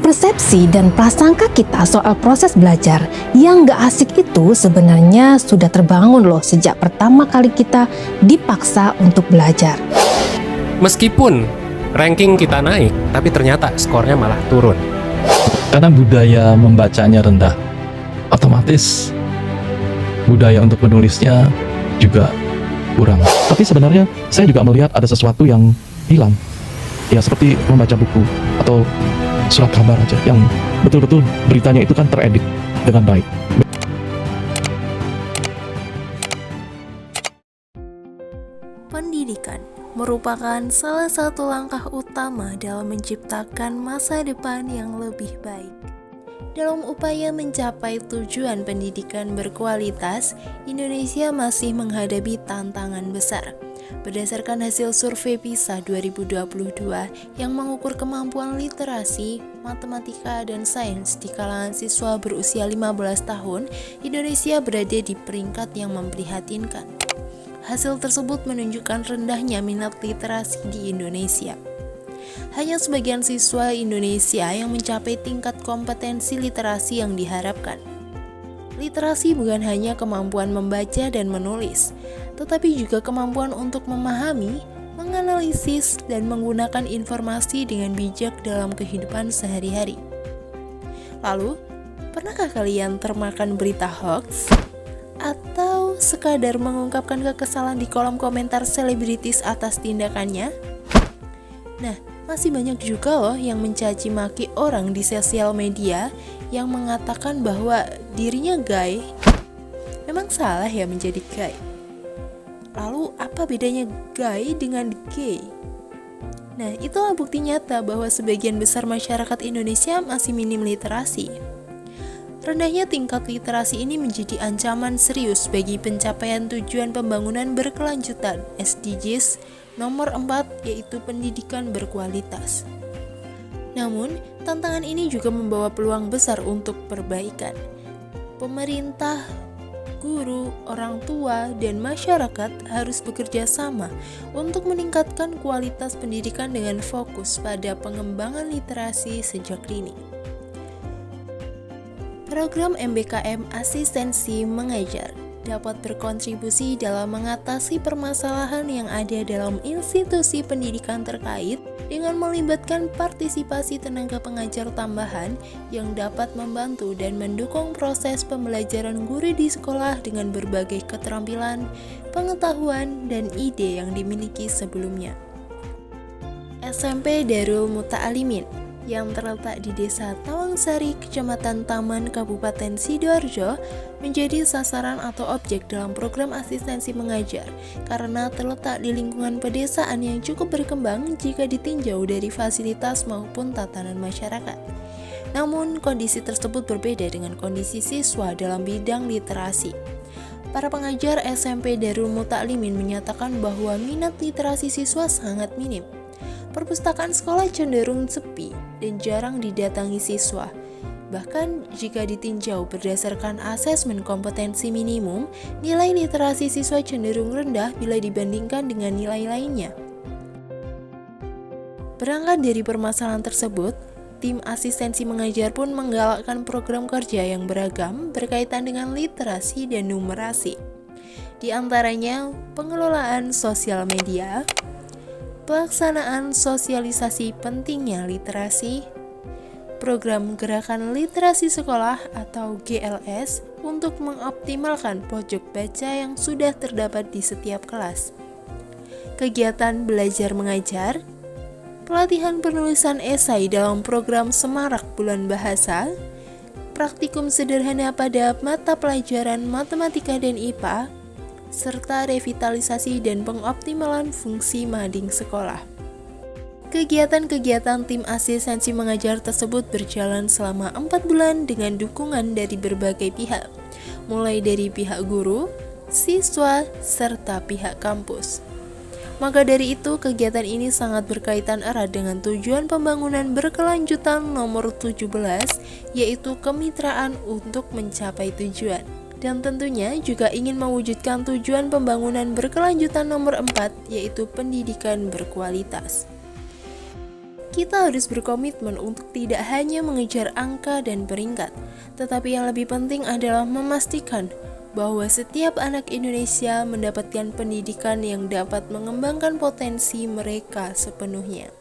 Persepsi dan prasangka kita soal proses belajar yang gak asik itu sebenarnya sudah terbangun loh sejak pertama kali kita dipaksa untuk belajar. Meskipun ranking kita naik, tapi ternyata skornya malah turun. Karena budaya membacanya rendah, otomatis budaya untuk menulisnya juga kurang. Tapi sebenarnya saya juga melihat ada sesuatu yang hilang. Ya seperti membaca buku atau surat kabar aja yang betul-betul beritanya itu kan teredit dengan baik. Pendidikan merupakan salah satu langkah utama dalam menciptakan masa depan yang lebih baik. Dalam upaya mencapai tujuan pendidikan berkualitas, Indonesia masih menghadapi tantangan besar. Berdasarkan hasil survei PISA 2022 yang mengukur kemampuan literasi, matematika, dan sains di kalangan siswa berusia 15 tahun, Indonesia berada di peringkat yang memprihatinkan. Hasil tersebut menunjukkan rendahnya minat literasi di Indonesia. Hanya sebagian siswa Indonesia yang mencapai tingkat kompetensi literasi yang diharapkan. Literasi bukan hanya kemampuan membaca dan menulis, tetapi juga kemampuan untuk memahami, menganalisis, dan menggunakan informasi dengan bijak dalam kehidupan sehari-hari. Lalu, pernahkah kalian termakan berita hoax? Atau sekadar mengungkapkan kekesalan di kolom komentar selebritis atas tindakannya? Nah, masih banyak juga loh yang mencaci maki orang di sosial media yang mengatakan bahwa dirinya gay. Memang salah ya menjadi gay? Lalu apa bedanya gay dengan gay? Nah, itulah bukti nyata bahwa sebagian besar masyarakat Indonesia masih minim literasi. Rendahnya tingkat literasi ini menjadi ancaman serius bagi pencapaian tujuan pembangunan berkelanjutan SDGs nomor 4, yaitu pendidikan berkualitas. Namun, tantangan ini juga membawa peluang besar untuk perbaikan. Pemerintah, guru, orang tua, dan masyarakat harus bekerja sama untuk meningkatkan kualitas pendidikan dengan fokus pada pengembangan literasi sejak dini. Program MBKM Asistensi Mengajar dapat berkontribusi dalam mengatasi permasalahan yang ada dalam institusi pendidikan terkait dengan melibatkan partisipasi tenaga pengajar tambahan yang dapat membantu dan mendukung proses pembelajaran guru di sekolah dengan berbagai keterampilan, pengetahuan, dan ide yang dimiliki sebelumnya. SMP Darul Muta'alimin yang terletak di Desa Tawangsari, Kecamatan Taman, Kabupaten Sidoarjo, menjadi sasaran atau objek dalam program asistensi mengajar karena terletak di lingkungan pedesaan yang cukup berkembang jika ditinjau dari fasilitas maupun tatanan masyarakat. Namun, kondisi tersebut berbeda dengan kondisi siswa dalam bidang literasi. Para pengajar SMP Darul Muta'alimin menyatakan bahwa minat literasi siswa sangat minim. Perpustakaan sekolah cenderung sepi dan jarang didatangi siswa. Bahkan jika ditinjau berdasarkan asesmen kompetensi minimum, nilai literasi siswa cenderung rendah bila dibandingkan dengan nilai lainnya. Berangkat dari permasalahan tersebut, tim asistensi mengajar pun menggalakkan program kerja yang beragam berkaitan dengan literasi dan numerasi. Di antaranya, pengelolaan sosial media, pelaksanaan sosialisasi pentingnya literasi, program Gerakan Literasi Sekolah atau GLS untuk mengoptimalkan pojok baca yang sudah terdapat di setiap kelas, kegiatan belajar mengajar, pelatihan penulisan esai dalam program Semarak Bulan Bahasa, praktikum sederhana pada mata pelajaran matematika dan IPA, serta revitalisasi dan pengoptimalan fungsi mading sekolah. Kegiatan-kegiatan tim asistensi mengajar tersebut berjalan selama 4 bulan dengan dukungan dari berbagai pihak, mulai dari pihak guru, siswa, serta pihak kampus. Maka dari itu, kegiatan ini sangat berkaitan erat dengan tujuan pembangunan berkelanjutan nomor 17, yaitu kemitraan untuk mencapai tujuan. Dan tentunya juga ingin mewujudkan tujuan pembangunan berkelanjutan nomor 4, yaitu pendidikan berkualitas. Kita harus berkomitmen untuk tidak hanya mengejar angka dan peringkat, tetapi yang lebih penting adalah memastikan bahwa setiap anak Indonesia mendapatkan pendidikan yang dapat mengembangkan potensi mereka sepenuhnya.